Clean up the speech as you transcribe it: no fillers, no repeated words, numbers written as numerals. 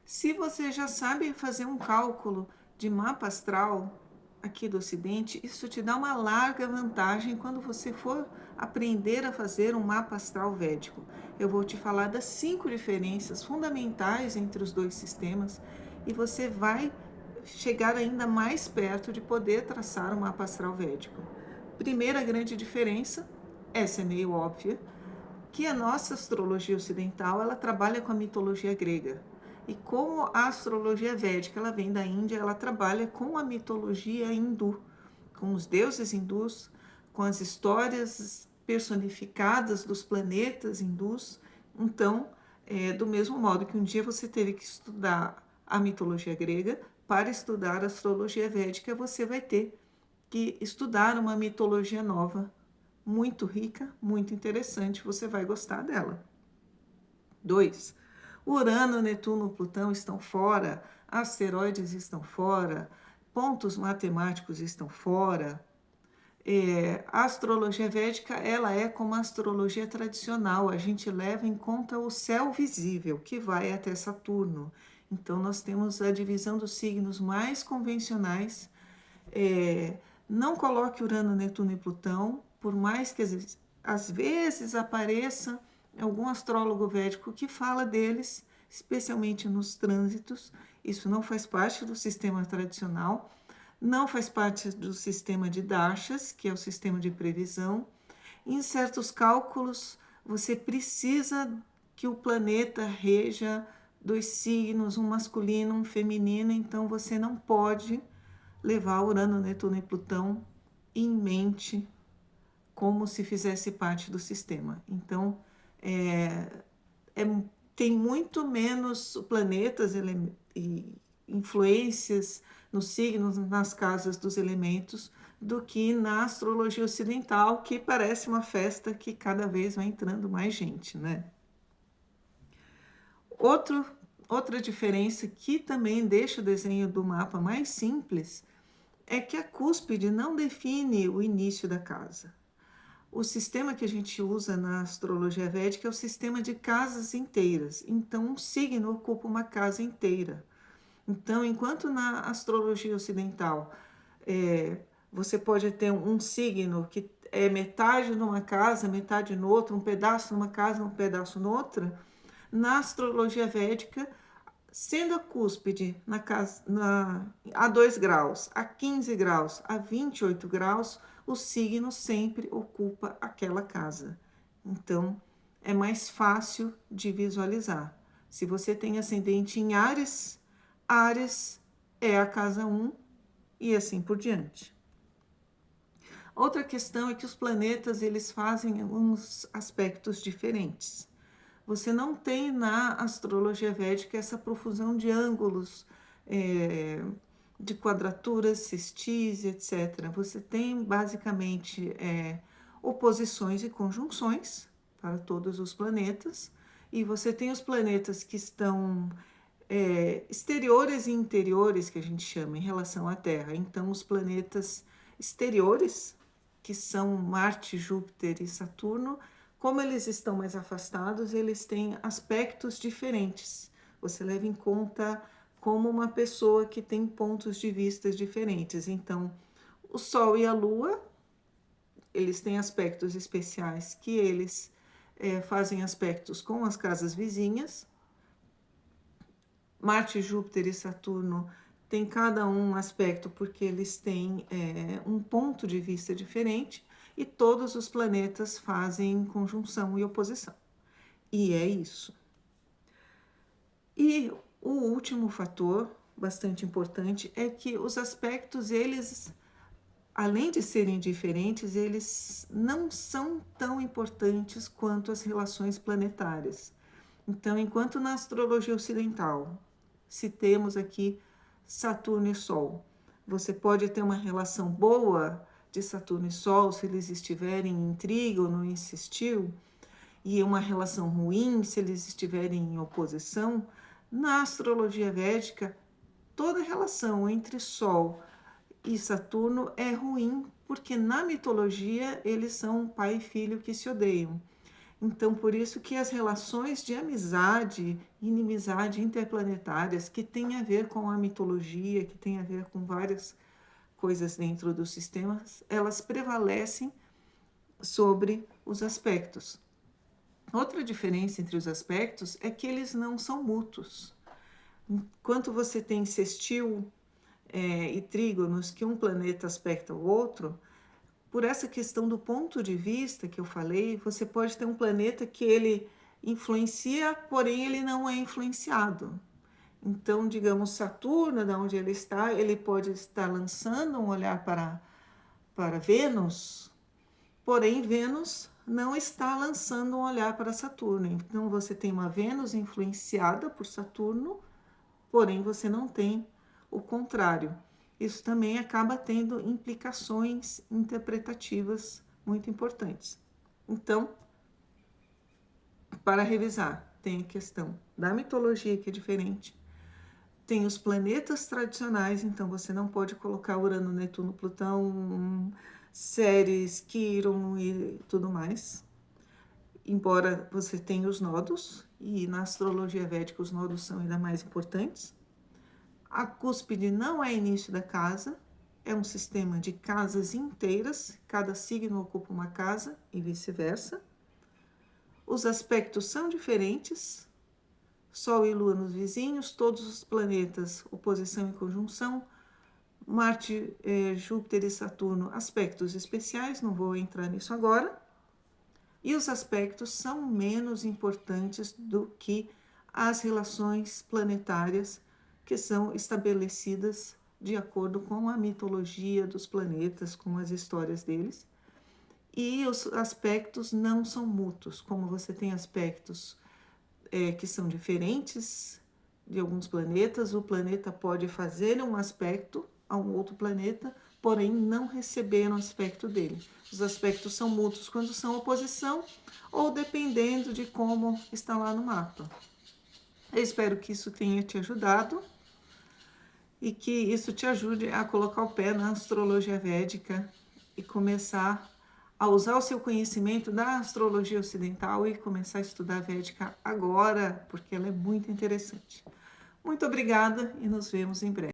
Se você já sabe fazer um cálculo de mapa astral aqui do Ocidente, isso te dá uma larga vantagem quando você for aprender a fazer um mapa astral védico. Eu vou te falar das 5 diferenças fundamentais entre os dois sistemas e você vai chegar ainda mais perto de poder traçar um mapa astral védico. Primeira grande diferença, essa é meio óbvia, que a nossa astrologia ocidental ela trabalha com a mitologia grega. E como a astrologia védica ela vem da Índia, ela trabalha com a mitologia hindu, com os deuses hindus, com as histórias personificadas dos planetas hindus. Então, do mesmo modo que um dia você teve que estudar a mitologia grega, para estudar a astrologia védica, você vai ter que estudar uma mitologia nova, muito rica, muito interessante, você vai gostar dela. 2. Urano, Netuno, Plutão estão fora, asteroides estão fora, pontos matemáticos estão fora. A astrologia védica ela é como a astrologia tradicional, a gente leva em conta o céu visível, que vai até Saturno. Então, nós temos a divisão dos signos mais convencionais. Não coloque Urano, Netuno e Plutão, por mais que às vezes apareça algum astrólogo védico que fala deles, especialmente nos trânsitos. Isso não faz parte do sistema tradicional, não faz parte do sistema de dashas, que é o sistema de previsão. Em certos cálculos, você precisa que o planeta reja dois signos, um masculino, um feminino, então você não pode levar Urano, Netuno e Plutão em mente como se fizesse parte do sistema. Então, é, tem muito menos planetas e influências nos signos, nas casas dos elementos, do que na astrologia ocidental, que parece uma festa que cada vez vai entrando mais gente, né? Outro, outra diferença que também deixa o desenho do mapa mais simples é que a cúspide não define o início da casa. O sistema que a gente usa na astrologia védica é o sistema de casas inteiras. Então, um signo ocupa uma casa inteira. Então, enquanto na astrologia ocidental você pode ter um signo que é metade numa casa, metade noutra, um pedaço numa casa, um pedaço noutra, na astrologia védica, sendo a cúspide a 2 graus, a 15 graus, a 28 graus, o signo sempre ocupa aquela casa. Então, é mais fácil de visualizar. Se você tem ascendente em Áries, Áries é a casa 1 e assim por diante. Outra questão é que os planetas eles fazem uns aspectos diferentes. Você não tem na astrologia védica essa profusão de ângulos, de quadraturas, sextis, etc. Você tem basicamente oposições e conjunções para todos os planetas, e você tem os planetas que estão exteriores e interiores, que a gente chama, em relação à Terra. Então, os planetas exteriores, que são Marte, Júpiter e Saturno, como eles estão mais afastados, eles têm aspectos diferentes. Você leva em conta como uma pessoa que tem pontos de vista diferentes. Então, o Sol e a Lua, eles têm aspectos especiais que eles fazem aspectos com as casas vizinhas. Marte, Júpiter e Saturno têm cada um aspecto porque eles têm um ponto de vista diferente e todos os planetas fazem conjunção e oposição. E é isso. E o último fator, bastante importante, é que os aspectos, eles, além de serem diferentes, eles não são tão importantes quanto as relações planetárias. Então, enquanto na astrologia ocidental, se temos aqui Saturno e Sol, você pode ter uma relação boa de Saturno e Sol se eles estiverem em trígono, em sextil, e uma relação ruim se eles estiverem em oposição. Na astrologia védica, toda relação entre Sol e Saturno é ruim, porque na mitologia eles são pai e filho que se odeiam. Então, por isso que as relações de amizade e inimizade interplanetárias, que tem a ver com a mitologia, que tem a ver com várias coisas dentro dos sistemas, elas prevalecem sobre os aspectos. Outra diferença entre os aspectos é que eles não são mútuos. Enquanto você tem sextil e trígonos que um planeta aspecta o outro, por essa questão do ponto de vista que eu falei, você pode ter um planeta que ele influencia, porém ele não é influenciado. Então, digamos, Saturno, da onde ele está, ele pode estar lançando um olhar para Vênus, porém Vênus não está lançando um olhar para Saturno. Então, você tem uma Vênus influenciada por Saturno, porém você não tem o contrário. Isso também acaba tendo implicações interpretativas muito importantes. Então, para revisar, tem a questão da mitologia, que é diferente, tem os planetas tradicionais, então você não pode colocar Urano, Netuno, Plutão, Ceres, Quiron e tudo mais, embora você tenha os nodos, e na astrologia védica os nodos são ainda mais importantes. A cúspide não é início da casa, é um sistema de casas inteiras, cada signo ocupa uma casa e vice-versa. Os aspectos são diferentes, Sol e Lua nos vizinhos, todos os planetas, oposição e conjunção, Marte, Júpiter e Saturno, aspectos especiais, não vou entrar nisso agora. E os aspectos são menos importantes do que as relações planetárias que são estabelecidas de acordo com a mitologia dos planetas, com as histórias deles. E os aspectos não são mútuos, como você tem aspectos que são diferentes de alguns planetas, o planeta pode fazer um aspecto a um outro planeta, porém não receber um aspecto dele. Os aspectos são mútuos quando são oposição ou dependendo de como está lá no mapa. Eu espero que isso tenha te ajudado e que isso te ajude a colocar o pé na astrologia védica e começar a usar o seu conhecimento da astrologia ocidental e começar a estudar a védica agora, porque ela é muito interessante. Muito obrigada e nos vemos em breve.